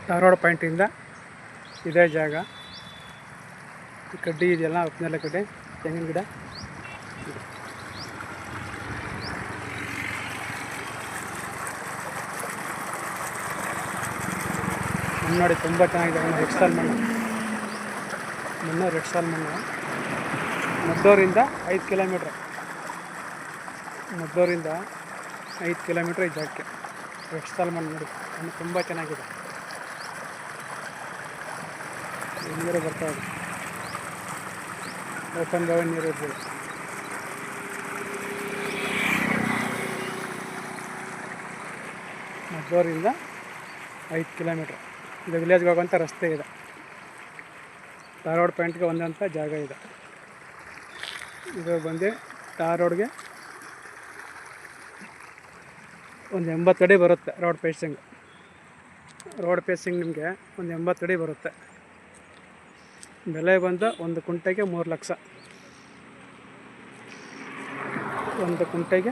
ಧಾರವಾಡ ಪಾಯಿಂಟಿಂದ ಇದೇ ಜಾಗ. ಈ ಕಡ್ಡಿ ಇದೆಯಲ್ಲ, ಉಪ್ಪಿನೆಲೆ ಕಡ್ಡಿ, ತೆಂಗಿನ ಗಿಡ. ಮಣ್ಣು ನೋಡಿ ತುಂಬ ಚೆನ್ನಾಗಿದೆ. ರೆಡ್ ಸಾಲ್ ಮಣ್ಣು, ರೆಡ್ ಸಾಲ್ ಮಣ್ಣು. ಮದ್ದೂರಿಂದ 5 ಕಿಲೋಮೀಟ್ರ್, ಮದ್ದೂರಿಂದ 5 ಕಿಲೋಮೀಟ್ರ್ ಈ ಜಾಗಕ್ಕೆ. ರೆಡ್ ಸಾಲ್ ಮಣ್ಣು ನೋಡಿ, ಮಣ್ಣು ತುಂಬ ಚೆನ್ನಾಗಿದೆ. ನೀರು ಬರ್ತಾ ಇದೆ, ಓಪನ್ ಬಾವಿ ನೀರು ಇರ್ತದೆ. ಮದ್ದೂರಿಂದ 5 ಕಿಲೋಮೀಟ್ರ್ ಇದು ವಿಲೇಜ್ಗೆ ಹೋಗುವಂಥ ರಸ್ತೆ ಇದೆ. ಧಾರವಾಡ ಪಾಯಿಂಟ್ಗೆ ಒಂದಂಥ ಜಾಗ ಇದೆ. ಇದು ಬಂದು ಧಾರವಾಡಗೆ ಒಂದು 80 ಅಡಿ ಬರುತ್ತೆ. ರೋಡ್ ಫೇಸಿಂಗ್ ನಿಮಗೆ ಒಂದು 80 ಅಡಿ ಬರುತ್ತೆ. ಬೆಲೆ ಬಂದು 1 ಕುಂಟೆಗೆ 3 ಲಕ್ಷ. 1 ಕುಂಟೆಗೆ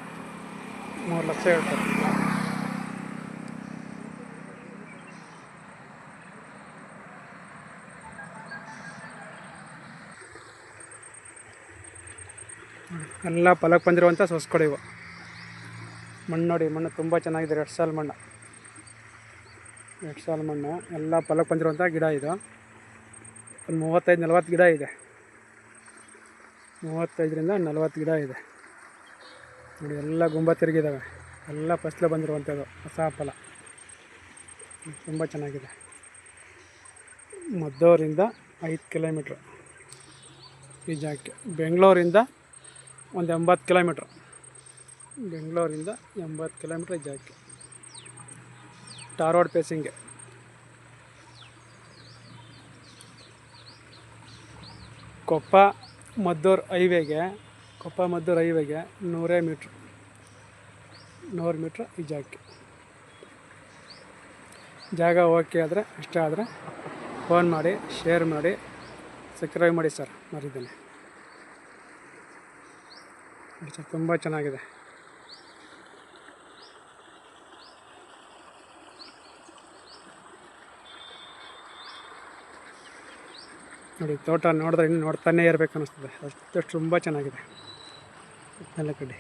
3 ಲಕ್ಷ ಹೇಳ್ತಾರೆ. ಎಲ್ಲ ಫಲಕ್ಕೆ ಬಂದಿರುವಂಥ ಸೊಸ್ಕೊಡಿ ಇವು. ಮಣ್ಣು ನೋಡಿ, ಮಣ್ಣು ತುಂಬ ಚೆನ್ನಾಗಿದೆ. ರೆಡ್ ಸಾಲ್ ಮಣ್ಣು, ಎಲ್ಲ ಫಲಕ್ಕೆ ಬಂದಿರುವಂಥ ಗಿಡ. ಇದು ಒಂದು 35-40 ಗಿಡ ಇದೆ. 35ರಿಂದ 40 ಗಿಡ ಇದೆ ನೋಡಿ. ಎಲ್ಲ ಗುಂಬ ತಿರುಗಿದ್ದಾವೆ, ಎಲ್ಲ ಫಸಲು ಬಂದಿರುವಂಥದ್ದು, ಹೊಸ ಫಲ. ತುಂಬ ಚೆನ್ನಾಗಿದೆ. ಮದ್ದೂರಿಂದ 5 ಕಿಲೋಮೀಟ್ರ್ ಈ ಜಾಗಕ್ಕೆ. ಬೆಂಗಳೂರಿಂದ ಒಂದು 80 ಕಿಲೋಮೀಟ್ರ್. ಬೆಂಗಳೂರಿಂದ 80 ಕಿಲೋಮೀಟ್ರ್ ಈ ಜಾಗಕ್ಕೆ. ಧಾರವಾಡ ಫೇಸಿಂಗ್ಗೆ. ಕೊಪ್ಪ ಮದ್ದೂರು ಹೈವೇಗೆ 100 ಮೀಟ್ರ್ ಈ ಜಾಗಕ್ಕೆ. ಜಾಗ ಓಕೆ ಆದರೆ, ಇಷ್ಟ ಆದರೆ ಫೋನ್ ಮಾಡಿ, ಶೇರ್ ಮಾಡಿ, ಸಬ್ಸ್ಕ್ರೈಬ್ ಮಾಡಿ ಸರ್. ಮರಿದ್ದೇನೆ ಸರ್, ತುಂಬ ಚೆನ್ನಾಗಿದೆ ನೋಡಿ. ತೋಟ ನೋಡಿದ್ರೆ ಇನ್ನು ನೋಡ್ತಾನೇ ಇರಬೇಕು ಅನ್ನಿಸ್ತದೆ, ಅಷ್ಟು ತುಂಬ ಚೆನ್ನಾಗಿದೆ. ಎಲ್ಲ ಕಡೆ